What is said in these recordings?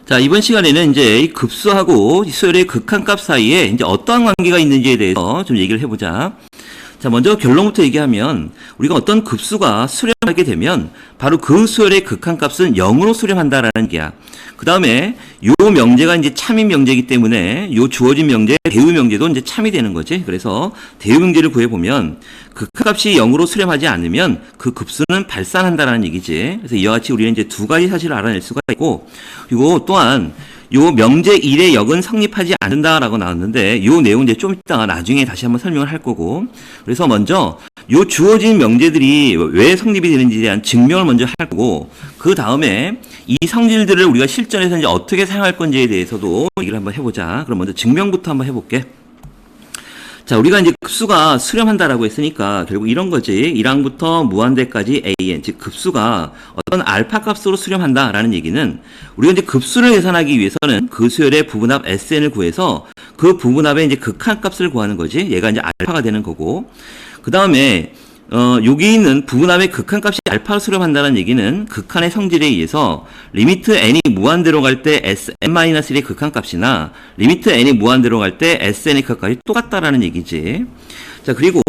자, 이번 시간에는 이제 이 급수하고 수열의 극한값 사이에 이제 어떠한 관계가 있는지에 대해서 좀 얘기를 해보자. 자, 먼저 결론부터 얘기하면 우리가 어떤 급수가 수렴하게 되면 바로 그 수열의 극한값은 0으로 수렴한다라는 얘기야. 그 다음에 요 명제가 이제 참인 명제이기 때문에 요 주어진 명제, 대우 명제도 이제 참이 되는 거지. 그래서 대우 명제를 구해보면 극한값이 0으로 수렴하지 않으면 그 급수는 발산한다라는 얘기지. 그래서 이와 같이 우리는 이제 두 가지 사실을 알아낼 수가 있고, 그리고 또한 요 명제 1의 역은 성립하지 않는다라고 나왔는데 요 내용 이제 좀 이따가 나중에 다시 한번 설명을 할 거고, 그래서 먼저 요 주어진 명제들이 왜 성립이 되는지에 대한 증명을 먼저 할 거고, 그 다음에 이 성질들을 우리가 실전에서 이제 어떻게 사용할 건지에 대해서도 얘기를 한번 해보자. 그럼 먼저 증명부터 한번 해볼게. 자, 우리가 이제 급수가 수렴한다라고 했으니까 결국 이런 거지. 1항부터 무한대까지 an, 즉 급수가 어떤 알파 값으로 수렴한다라는 얘기는 우리가 이제 급수를 계산하기 위해서는 그 수열의 부분합 sn을 구해서 그 부분합의 이제 극한값을 구하는 거지. 얘가 이제 알파가 되는 거고, 그 다음에 여기 있는 부분합의 극한값이 알파로 수렴한다는 얘기는 극한의 성질에 의해서 리미트 n이 무한대로 갈 때 sn-1의 극한값이나 리미트 n이 무한대로 갈 때 sn의 극한값이 똑같다라는 얘기지. 자, 그리고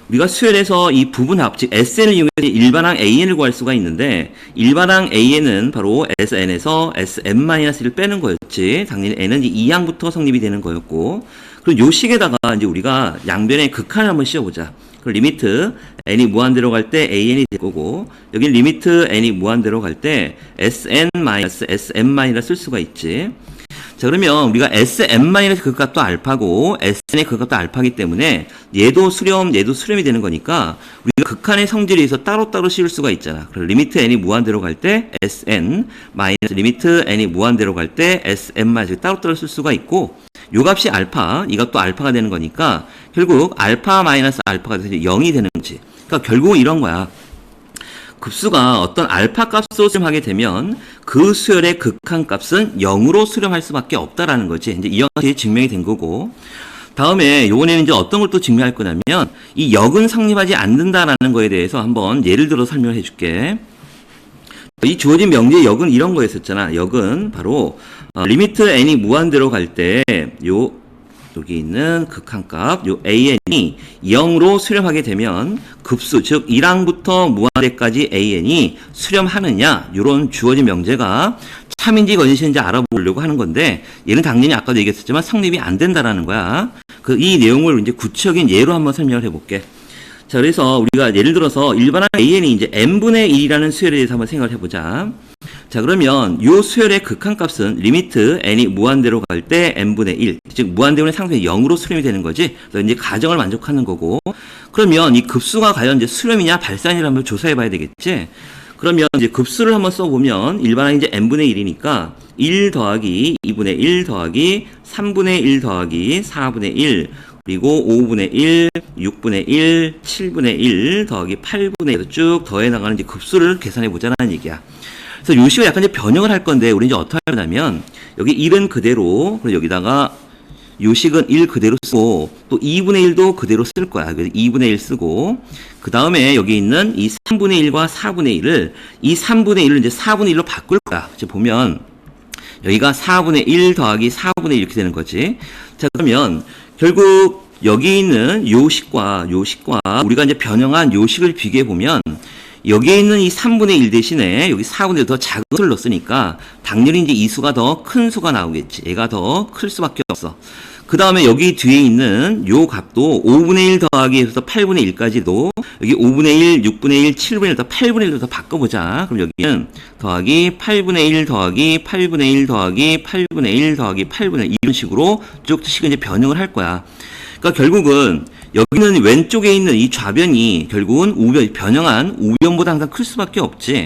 우리가 수열에서 이 부분합, 즉 sn을 이용해서 일반항 an을 구할 수가 있는데, 일반항 an은 바로 sn에서 sn-1를 빼는 거였지. 당연히 n은 이 2항부터 성립이 되는 거였고, 그리고 요 식에다가 이제 우리가 양변의 극한을 한번 씌워보자. 그 리미트 n이 무한대로 갈 때 an이 될 거고, 여기 리미트 n이 무한대로 갈 때 sn-sm-을 쓸 수가 있지. 자, 그러면 우리가 sm-의 극값도 알파고 sn의 극값도 알파이기 때문에 얘도 수렴이 되는 거니까 우리가 극한의 성질에 의해서 따로따로 씌울 수가 있잖아. 그래서 리미트 n이 무한대로 갈 때 sn 마이너스 리미트 n이 무한대로 갈 때 sm 따로따로 쓸 수가 있고, 요 값이 알파, 이 값도 알파가 되는 거니까 결국 알파 마이너스 알파가 돼서 0이 되는 거지. 그러니까 결국은 이런 거야. 급수가 어떤 알파 값으로 수렴하게 되면 그 수열의 극한값은 0으로 수렴할 수밖에 없다라는 거지. 이제 이와 같이 증명이 된 거고, 다음에 요번에는 이제 어떤 걸 또 증명할 거냐면 이 역은 성립하지 않는다라는 거에 대해서 한번 예를 들어 설명을 해줄게. 이 주어진 명제의 역은 이런 거였었잖아. 역은 바로 리미트 n이 무한대로 갈 때 여기 있는 극한값 요 an이 0으로 수렴하게 되면 급수, 즉 1항부터 무한대까지 an이 수렴하느냐, 요런 주어진 명제가 참인지 거짓인지 알아보려고 하는 건데, 얘는 당연히 아까도 얘기했었지만 성립이 안 된다라는 거야. 이 내용을 이제 구체적인 예로 한번 설명을 해볼게. 자, 그래서 우리가 예를 들어서 일반항 an이 이제 n분의 1이라는 수열에 대해서 한번 생각을 해보자. 자, 그러면 요 수열의 극한값은 리미트 n이 무한대로 갈 때 n분의 1, 즉 무한대면 상수의 0으로 수렴이 되는 거지. 그래서 이제 가정을 만족하는 거고, 그러면 이 급수가 과연 이제 수렴이냐 발산이냐 한번 조사해 봐야 되겠지. 그러면 이제 급수를 한번 써보면 일반항이 이제 n분의 1이니까 1 더하기 2분의 1 더하기 3분의 1 더하기 4분의 1 그리고 5분의 1, 6분의 1, 7분의 1 더하기 8분의 1 쭉 더해 나가는 이제 급수를 계산해 보자는 얘기야. 그래서 요 식을 약간 이제 변형을 할 건데, 우리 이제 어떻게 하냐면 여기 1은 그대로, 그리고 여기다가 요 식은 1 그대로 쓰고 또 2분의 1도 그대로 쓸 거야. 그래서 2분의 1 쓰고, 그 다음에 여기 있는 이 3분의 1과 4분의 1을 이 3분의 1을 이제 4분의 1로 바꿀 거야. 이제 보면 여기가 4분의 1 더하기 4분의 1 이렇게 되는 거지. 자, 그러면 결국 여기 있는 요 식과 우리가 이제 변형한 요 식을 비교해 보면 여기에 있는 이 3분의 1 대신에 여기 4분의 1 더 작은 수를 넣었으니까 당연히 이제 이 수가 더 큰 수가 나오겠지. 얘가 더 클 수밖에 없어. 그 다음에 여기 뒤에 있는 요 값도 5분의 1 더하기 해서 8분의 1까지도 여기 5분의 1, 6분의 1, 7분의 1, 더 8분의 1도 더 바꿔보자. 그럼 여기는 더하기 8분의 1 더하기 8분의 1 더하기 8분의 1 더하기 8분의 1 이런 식으로 쭉 식을 이제 변형을 할 거야. 그러니까 결국은 여기는 왼쪽에 있는 이 좌변이 결국은 변형한 우변보다 항상 클 수밖에 없지.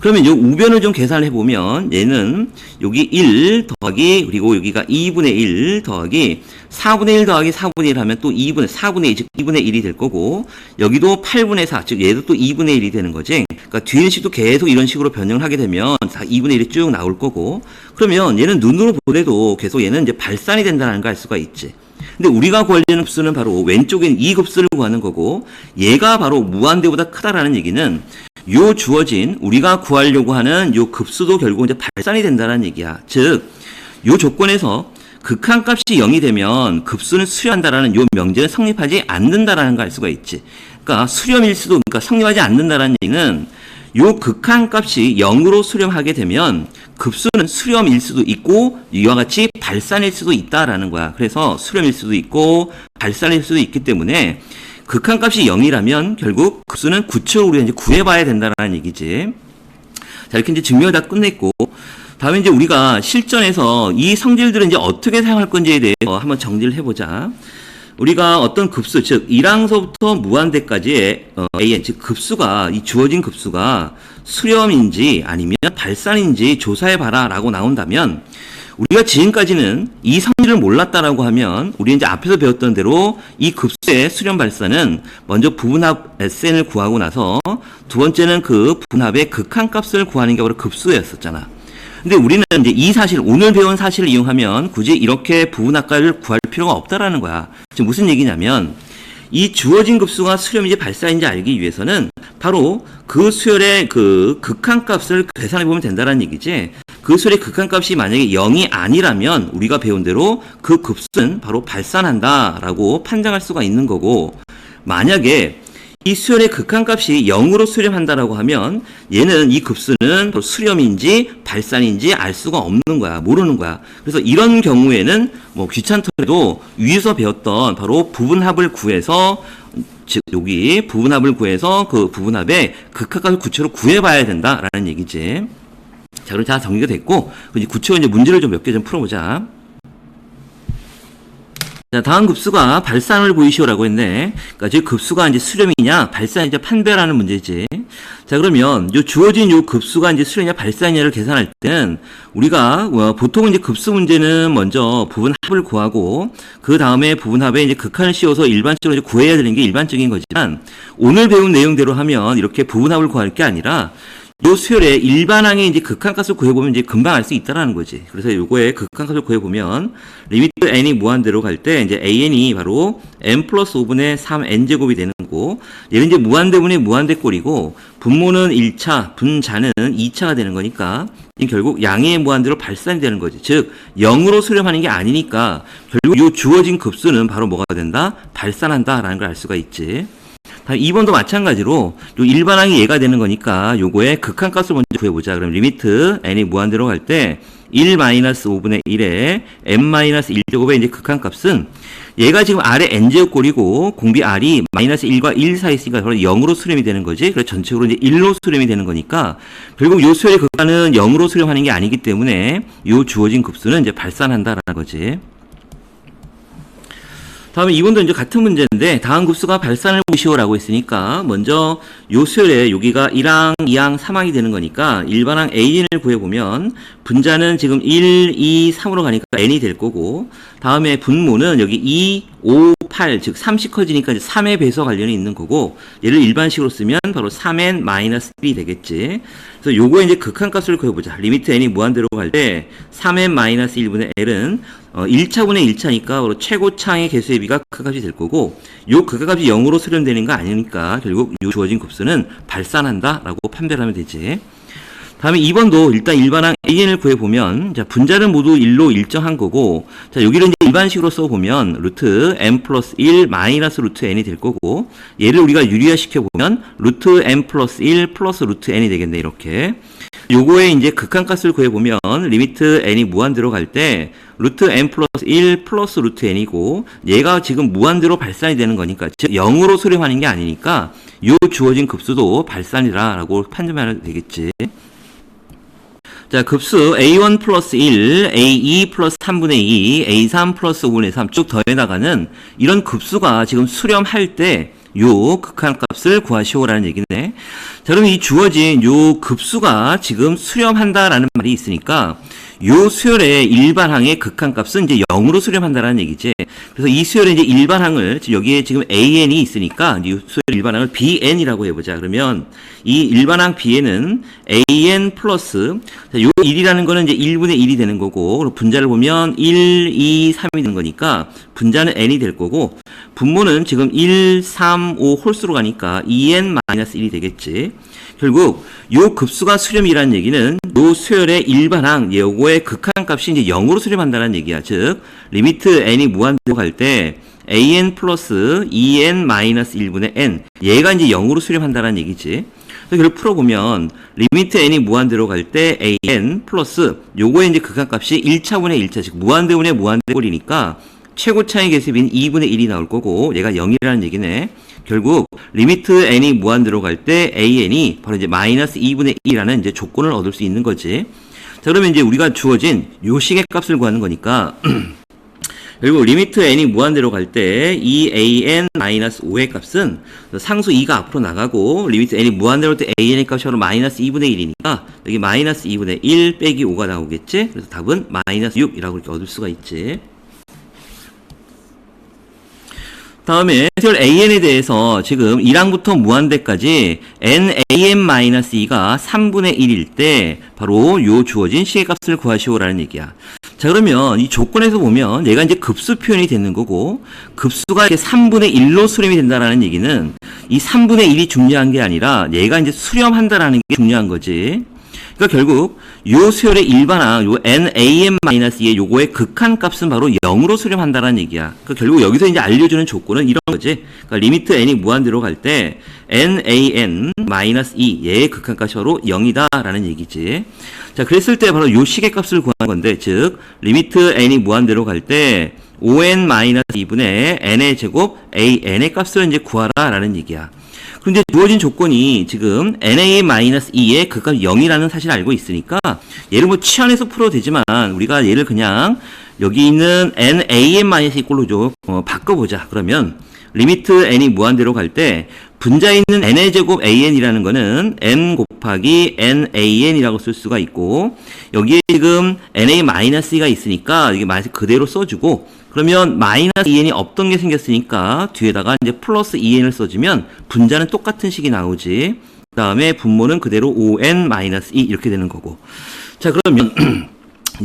그러면 이 우변을 좀 계산을 해보면 얘는 여기 1 더하기 그리고 여기가 2분의 1 더하기 4분의 1 더하기 4분의 1 하면 또 4분의 2, 즉 2분의 1이 될 거고, 여기도 8분의 4, 즉 얘도 또 2분의 1이 되는 거지. 그러니까 뒤에 식도 계속 이런 식으로 변형을 하게 되면 2분의 1이 쭉 나올 거고, 그러면 얘는 눈으로 보더라도 계속 얘는 이제 발산이 된다는 걸 알 수가 있지. 근데 우리가 구하려는 급수는 바로 왼쪽엔 이 급수를 구하는 거고, 얘가 바로 무한대보다 크다라는 얘기는 요 주어진 우리가 구하려고 하는 요 급수도 결국 이제 발산이 된다는 얘기야. 즉, 요 조건에서 극한값이 0이 되면 급수는 수렴한다라는 요 명제는 성립하지 않는다라는 걸 알 수가 있지. 그러니까 수렴일수도, 그러니까 성립하지 않는다라는 얘기는 요 극한값이 0으로 수렴하게 되면 급수는 수렴일 수도 있고 이와 같이 발산일 수도 있다라는 거야. 그래서 수렴일 수도 있고 발산일 수도 있기 때문에 극한값이 0이라면 결국 급수는 구체적으로 우리가 이제 구해봐야 된다라는 얘기지. 자, 이렇게 이제 증명을 다 끝냈고, 다음에 이제 우리가 실전에서 이 성질들은 이제 어떻게 사용할 건지에 대해서 한번 정리를 해보자. 우리가 어떤 급수, 즉 1항서부터 무한대까지의 an, 즉 급수가, 이 주어진 급수가 수렴인지 아니면 발산인지 조사해봐라 라고 나온다면, 우리가 지금까지는 이 성질을 몰랐다라고 하면 우리 이제 앞에서 배웠던 대로 이 급수의 수렴 발산은 먼저 부분합 SN을 구하고 나서 두 번째는 그 부분합의 극한값을 구하는 게 바로 급수였었잖아. 근데 우리는 이제 이 사실, 오늘 배운 사실을 이용하면 굳이 이렇게 부분합값을 구할 필요가 없다라는 거야. 지금 무슨 얘기냐면 이 주어진 급수가 수렴인지 발산인지 알기 위해서는 바로 그 수열의 그 극한값을 계산해 보면 된다는 얘기지. 그 수열의 극한값이 만약에 0이 아니라면 우리가 배운 대로 그 급수는 바로 발산한다라고 판정할 수가 있는 거고, 만약에 이 수열의 극한값이 0으로 수렴한다라고 하면 얘는 이 급수는 수렴인지 발산인지 알 수가 없는 거야. 모르는 거야. 그래서 이런 경우에는 뭐 귀찮더라도 위에서 배웠던 바로 부분합을 구해서, 즉 여기 부분합을 구해서 그 부분합의 극한값을 구체로 구해봐야 된다라는 얘기지. 자, 그럼 다 정리가 됐고, 이제 구체적으로 이제 문제를 좀 몇 개 좀 풀어보자. 자, 다음 급수가 발산을 구이시오라고 했네. 그러니까 즉 급수가 이제 수렴이냐 발산이냐 판별하는 문제지. 자, 그러면 요 주어진 요 급수가 이제 수렴이냐 발산이냐를 계산할 때는 우리가 보통 이제 급수 문제는 먼저 부분합을 구하고 그 다음에 부분합에 이제 극한을 씌워서 일반적으로 이제 구해야 되는 게 일반적인 거지만, 오늘 배운 내용대로 하면 이렇게 부분합을 구할 게 아니라 요 수열의 일반항의 이제 극한값을 구해보면 이제 금방 알 수 있다라는 거지. 그래서 요거의 극한값을 구해보면 리미트 n이 무한대로 갈 때 이제 an이 바로 n 플러스 5분의 3n제곱이 되는 거고, 얘는 이제 무한대분의 무한대꼴이고 분모는 1차, 분자는 2차가 되는 거니까 결국 양의 무한대로 발산이 되는 거지. 즉 0으로 수렴하는 게 아니니까 결국 요 주어진 급수는 바로 뭐가 된다? 발산한다라는 걸 알 수가 있지. 2번도 마찬가지로 요 일반항이 얘가 되는 거니까 요거의 극한값을 먼저 구해보자. 그럼 리미트 n이 무한대로 갈 때 1-5분의 1에 n-1제곱의 이제 극한값은 얘가 지금 r의 n제곱꼴이고 공비 r이 -1과 1 사이에 있으니까 바로 0으로 수렴이 되는 거지. 그래서 전체적으로 이제 1로 수렴이 되는 거니까 결국 요 수열의 극한은 0으로 수렴하는 게 아니기 때문에 요 주어진 급수는 이제 발산한다라는 거지. 다음에 2번도 이제 같은 문제인데 다음 급수가 발산을 보시오라고 했으니까 먼저 요 수열에 여기가 1항, 2항, 3항이 되는 거니까 일반항 an을 구해보면 분자는 지금 1, 2, 3으로 가니까 n이 될 거고, 다음에 분모는 여기 2, 5, 8, 즉 3씩 커지니까 이제 3의 배수와 관련이 있는 거고, 얘를 일반식으로 쓰면 바로 3n-1이 되겠지. 그래서 요거에 이제 극한값을 구해보자. 리미트 n이 무한대로 갈 때 3n-1분의 l은 1차분의 1차니까 바로 최고차의 개수의 비가 극한값이 될 거고, 요 극한값이 0으로 수렴되는 거 아니니까 결국 요 주어진 급수는 발산한다라고 판별하면 되지. 다음에 2번도 일단 일반항 an을 구해보면, 자, 분자는 모두 1로 일정한 거고, 자, 여기를 이제 일반식으로 써보면 루트 n 플러스 1 마이너스 루트 n이 될 거고, 얘를 우리가 유리화 시켜보면 루트 n 플러스 1 플러스 루트 n이 되겠네. 이렇게 요거에 이제 극한값을 구해보면 리미트 n이 무한대로 갈 때 루트 n 플러스 1 플러스 루트 n이고, 얘가 지금 무한대로 발산이 되는 거니까, 즉 0으로 수렴하는 게 아니니까 요 주어진 급수도 발산이라고 판단하면 되겠지. 자, 급수 a1 플러스 1, a2 플러스 3분의 2, a3 플러스 5분의 3 쭉 더해나가는 이런 급수가 지금 수렴할 때 요 극한값을 구하시오라는 얘기네. 자, 그럼 이 주어진 요 급수가 지금 수렴한다라는 말이 있으니까 요 수열의 일반항의 극한값은 이제 0으로 수렴한다라는 얘기지. 그래서 이 수열의 이제 일반항을, 여기에 지금 an이 있으니까 이 수열 일반항을 bn이라고 해보자. 그러면 이 일반항 bn은 an 플러스, 요 1이라는 거는 이제 1분의 1이 되는 거고, 그리고 분자를 보면 1, 2, 3이 되는 거니까 분자는 n이 될 거고, 분모는 지금 1, 3, 5 홀수로 가니까 2n-1이 되겠지. 결국 요 급수가 수렴이라는 얘기는 요 수열의 일반항 요거의 극한값이 이제 0으로 수렴한다는 얘기야. 즉 리미트 n이 무한대로 갈 때 an 플러스 2n 마이너스 1분의 n 얘가 이제 0으로 수렴한다는 얘기지. 그래서 결국 풀어보면 리미트 n이 무한대로 갈 때 an 플러스 요거의 이제 극한값이 1차분의 1차 즉 무한대분의 무한대꼴이니까 최고차의 개수인 2분의 1이 나올 거고 얘가 0이라는 얘기네. 결국 리미트 n이 무한대로 갈 때 an이 바로 이제 마이너스 2분의 1이라는 이제 조건을 얻을 수 있는 거지. 자, 그러면 이제 우리가 주어진 요 식의 값을 구하는 거니까 결국 리미트 n이 무한대로 갈 때 이 an 마이너스 5의 값은 상수 2가 앞으로 나가고 리미트 n이 무한대로 갈 때 an의 값이 바로 마이너스 2분의 1이니까 여기 마이너스 2분의 1 빼기 5가 나오겠지. 그래서 답은 마이너스 6이라고 이렇게 얻을 수가 있지. 다음에 수열 an에 대해서 지금 1항부터 무한대까지 nan-2가 3분의 1일 때 바로 요 주어진 식의 값을 구하시오라는 얘기야. 자, 그러면 이 조건에서 보면 얘가 이제 급수 표현이 되는 거고 급수가 이렇게 3분의 1로 수렴이 된다라는 얘기는 이 3분의 1이 중요한 게 아니라 얘가 이제 수렴한다라는 게 중요한 거지. 그러니까 결국 요 수열의 일반항 요 nam-2의 요거의 극한값은 바로 0으로 수렴한다는 얘기야. 그러니까 결국 여기서 이제 알려주는 조건은 이런 거지. 그러니까 리미트 n이 무한대로 갈 때 nan-2 얘의 극한값이 바로 0이다라는 얘기지. 자, 그랬을 때 바로 요 식의 값을 구하는 건데 즉 리미트 n이 무한대로 갈 때 5n-2분의 n의 제곱 an의 값을 이제 구하라라는 얘기야. 그런데 주어진 조건이 지금 na-2의 극값 0이라는 사실을 알고 있으니까 얘를 뭐 치환해서 풀어도 되지만 우리가 얘를 그냥 여기 있는 nan-2 꼴로 좀 바꿔보자. 그러면 리미트 n이 무한대로 갈 때 분자에 있는 n의 제곱 an이라는 거는 n 곱하기 nan이라고 쓸 수가 있고 여기에 지금 na-2가 있으니까 이게 마이너스 그대로 써주고 그러면 마이너스 2n이 없던 게 생겼으니까 뒤에다가 이제 플러스 2n을 써주면 분자는 똑같은 식이 나오지. 그 다음에 분모는 그대로 5n-2 이렇게 되는 거고. 자, 그러면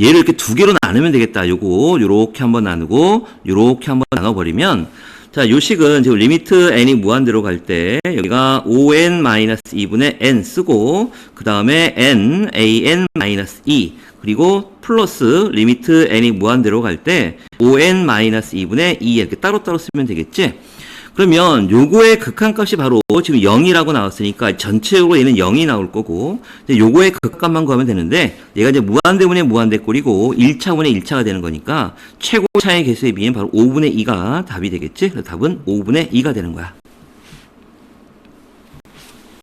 얘를 이렇게 두 개로 나누면 되겠다. 요렇게 한번 나누고 요렇게 한번 나눠버리면 자, 요 식은 지금 리미트 n이 무한대로 갈 때 여기가 5n-2분의 n 쓰고 그 다음에 nan-2 그리고 플러스 리미트 n이 무한대로 갈 때 5n-2분의 2 이렇게 따로따로 쓰면 되겠지. 그러면 요거의 극한값이 바로 지금 0이라고 나왔으니까 전체적으로 얘는 0이 나올 거고 요거의 극한값만 구하면 되는데 얘가 이제 무한대분의 무한대꼴이고 1차분의 1차가 되는 거니까 최고차의 개수에 비해 바로 5분의 2가 답이 되겠지. 그래서 답은 5분의 2가 되는 거야.